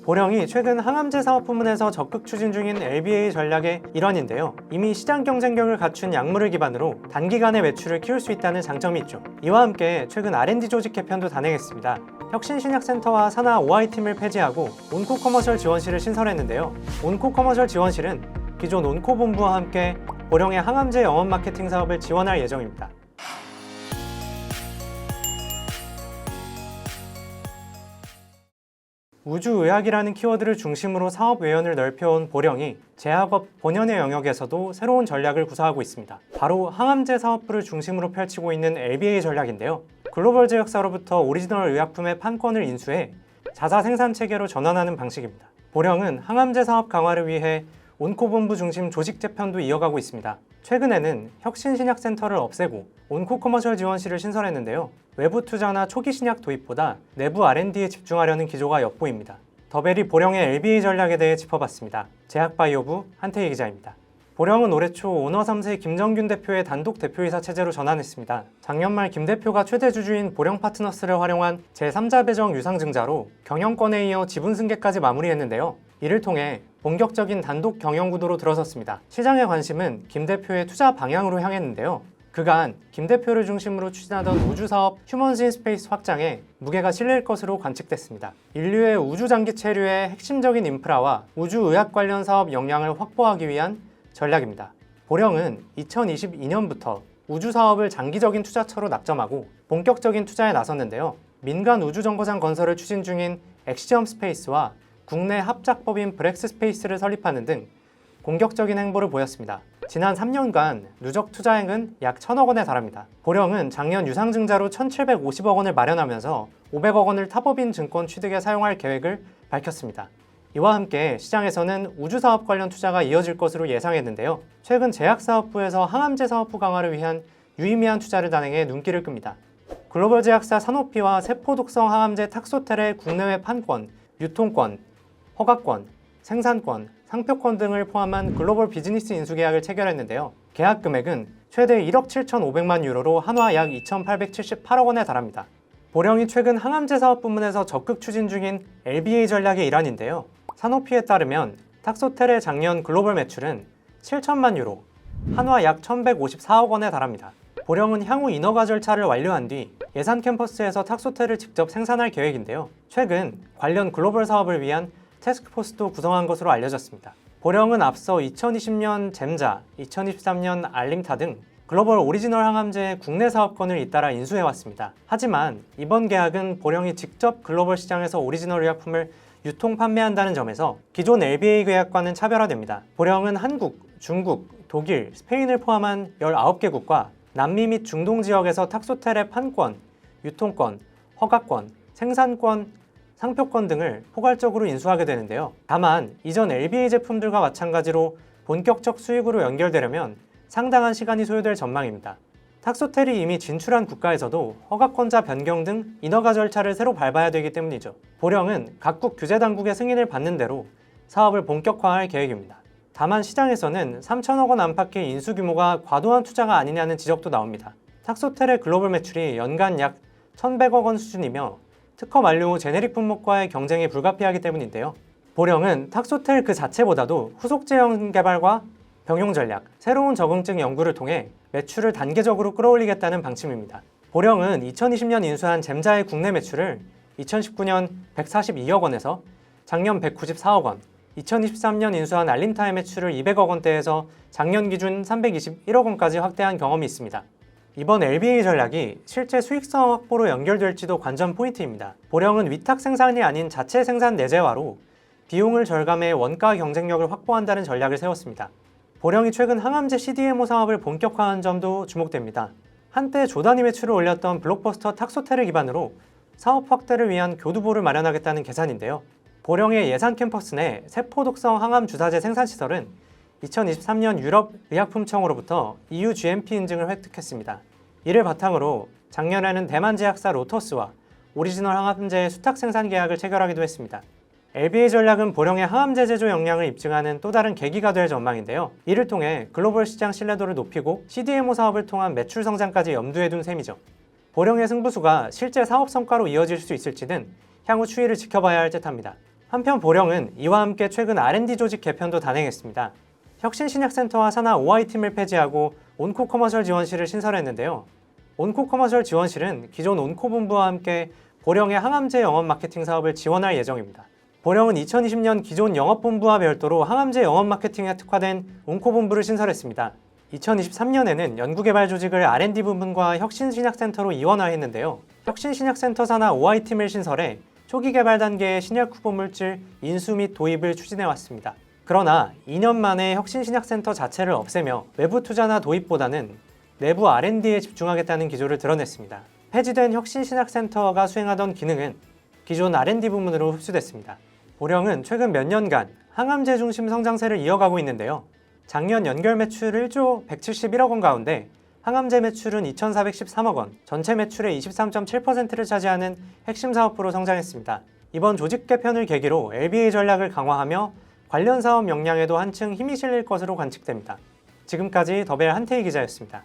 보령이 최근 항암제 사업 부문에서 적극 추진 중인 LBA 전략의 일환인데요. 이미 시장 경쟁력을 갖춘 약물을 기반으로 단기간에 매출을 키울 수 있다는 장점이 있죠. 이와 함께 최근 R&D 조직 개편도 단행했습니다. 혁신신약센터와 산하 OI팀을 폐지하고 온코커머셜 지원실을 신설했는데요. 온코커머셜 지원실은 기존 온코본부와 함께 보령의 항암제 영업 마케팅 사업을 지원할 예정입니다. 우주의학이라는 키워드를 중심으로 사업 외연을 넓혀온 보령이 제약업 본연의 영역에서도 새로운 전략을 구사하고 있습니다. 바로 항암제 사업부를 중심으로 펼치고 있는 LBA 전략인데요. 글로벌 제약사로부터 오리지널 의약품의 판권을 인수해 자사 생산 체계로 전환하는 방식입니다. 보령은 항암제 사업 강화를 위해 온코본부 중심 조직 재편도 이어가고 있습니다. 최근에는 혁신신약센터를 없애고 온코커머셜 지원실을 신설했는데요. 외부 투자나 초기 신약 도입보다 내부 R&D에 집중하려는 기조가 엿보입니다. 더벨이 보령의 LBA 전략에 대해 짚어봤습니다. 제약바이오부 한태희 기자입니다. 보령은 올해 초 오너 3세 김정균 대표의 단독 대표이사 체제로 전환했습니다. 작년 말 김 대표가 최대 주주인 보령 파트너스를 활용한 제3자 배정 유상증자로 경영권에 이어 지분 승계까지 마무리했는데요. 이를 통해 본격적인 단독 경영 구도로 들어섰습니다. 시장의 관심은 김 대표의 투자 방향으로 향했는데요. 그간 김 대표를 중심으로 추진하던 우주사업 휴먼신 스페이스 확장에 무게가 실릴 것으로 관측됐습니다. 인류의 우주장기 체류의 핵심적인 인프라와 우주의학 관련 사업 역량을 확보하기 위한 전략입니다. 보령은 2022년부터 우주사업을 장기적인 투자처로 낙점하고 본격적인 투자에 나섰는데요. 민간 우주정거장 건설을 추진 중인 엑시엄 스페이스와 국내 합작법인 브렉스 스페이스를 설립하는 등 공격적인 행보를 보였습니다. 지난 3년간 누적 투자액은 약 1,000억 원에 달합니다. 보령은 작년 유상증자로 1,750억 원을 마련하면서 500억 원을 타법인 증권 취득에 사용할 계획을 밝혔습니다. 이와 함께 시장에서는 우주사업 관련 투자가 이어질 것으로 예상했는데요. 최근 제약사업부에서 항암제 사업부 강화를 위한 유의미한 투자를 단행해 눈길을 끕니다. 글로벌 제약사 사노피와 세포독성 항암제 탁소텔의 국내외 판권, 유통권, 허가권, 생산권, 상표권 등을 포함한 글로벌 비즈니스 인수 계약을 체결했는데요. 계약 금액은 최대 1억 7,500만 유로로 한화 약 2,878억 원에 달합니다. 보령이 최근 항암제 사업 부문에서 적극 추진 중인 LBA 전략의 일환인데요. 사노피에 따르면 탁소텔의 작년 글로벌 매출은 7천만 유로, 한화 약 1,154억 원에 달합니다. 보령은 향후 인허가 절차를 완료한 뒤 예산 캠퍼스에서 탁소텔을 직접 생산할 계획인데요. 최근 관련 글로벌 사업을 위한 태스크포스도 구성한 것으로 알려졌습니다. 보령은 앞서 2020년 잼자, 2023년 알림타 등 글로벌 오리지널 항암제의 국내 사업권을 잇따라 인수해왔습니다. 하지만 이번 계약은 보령이 직접 글로벌 시장에서 오리지널 의약품을 유통 판매한다는 점에서 기존 LBA 계약과는 차별화됩니다. 보령은 한국, 중국, 독일, 스페인을 포함한 19개국과 남미 및 중동 지역에서 탁소텔의 판권, 유통권, 허가권, 생산권, 상표권 등을 포괄적으로 인수하게 되는데요. 다만 이전 LBA 제품들과 마찬가지로 본격적 수익으로 연결되려면 상당한 시간이 소요될 전망입니다. 탁소텔이 이미 진출한 국가에서도 허가권자 변경 등 인허가 절차를 새로 밟아야 되기 때문이죠. 보령은 각국 규제 당국의 승인을 받는 대로 사업을 본격화할 계획입니다. 다만 시장에서는 3천억 원 안팎의 인수 규모가 과도한 투자가 아니냐는 지적도 나옵니다. 탁소텔의 글로벌 매출이 연간 약 1,100억 원 수준이며 특허 만료 후 제네릭 품목과의 경쟁이 불가피하기 때문인데요. 보령은 탁소텔 그 자체보다도 후속 제형 개발과 병용 전략, 새로운 적응증 연구를 통해 매출을 단계적으로 끌어올리겠다는 방침입니다. 보령은 2020년 인수한 잼자의 국내 매출을 2019년 142억 원에서 작년 194억 원, 2023년 인수한 알림타의 매출을 200억 원대에서 작년 기준 321억 원까지 확대한 경험이 있습니다. 이번 LBA 전략이 실제 수익성 확보로 연결될지도 관전 포인트입니다. 보령은 위탁 생산이 아닌 자체 생산 내재화로 비용을 절감해 원가 경쟁력을 확보한다는 전략을 세웠습니다. 보령이 최근 항암제 CDMO 사업을 본격화한 점도 주목됩니다. 한때 조단위 매출을 올렸던 블록버스터 탁소텔을 기반으로 사업 확대를 위한 교두보를 마련하겠다는 계산인데요. 보령의 예산 캠퍼스 내 세포독성 항암 주사제 생산시설은 2023년 유럽 의약품청으로부터 EU GMP 인증을 획득했습니다. 이를 바탕으로 작년에는 대만 제약사 로터스와 오리지널 항암제 수탁 생산 계약을 체결하기도 했습니다. LBA 전략은 보령의 항암제 제조 역량을 입증하는 또 다른 계기가 될 전망인데요. 이를 통해 글로벌 시장 신뢰도를 높이고 CDMO 사업을 통한 매출 성장까지 염두에 둔 셈이죠. 보령의 승부수가 실제 사업 성과로 이어질 수 있을지는 향후 추이를 지켜봐야 할 듯합니다. 한편 보령은 이와 함께 최근 R&D 조직 개편도 단행했습니다. 혁신신약센터와 산하 OI팀을 폐지하고 온코커머셜 지원실을 신설했는데요. 온코커머셜 지원실은 기존 온코본부와 함께 보령의 항암제 영업 마케팅 사업을 지원할 예정입니다. 보령은 2020년 기존 영업본부와 별도로 항암제 영업 마케팅에 특화된 온코본부를 신설했습니다. 2023년에는 연구개발 조직을 R&D 부문과 혁신신약센터로 이원화했는데요. 혁신신약센터 산하 OI팀을 신설해 초기 개발 단계의 신약 후보 물질 인수 및 도입을 추진해왔습니다. 그러나 2년 만에 혁신신약센터 자체를 없애며 외부 투자나 도입보다는 내부 R&D에 집중하겠다는 기조를 드러냈습니다. 폐지된 혁신신약센터가 수행하던 기능은 기존 R&D 부문으로 흡수됐습니다. 보령은 최근 몇 년간 항암제 중심 성장세를 이어가고 있는데요. 작년 연결 매출 1조 171억 원 가운데 항암제 매출은 2,413억 원, 전체 매출의 23.7%를 차지하는 핵심 사업부로 성장했습니다. 이번 조직 개편을 계기로 LBA 전략을 강화하며 관련 사업 역량에도 한층 힘이 실릴 것으로 관측됩니다. 지금까지 더벨 한태희 기자였습니다.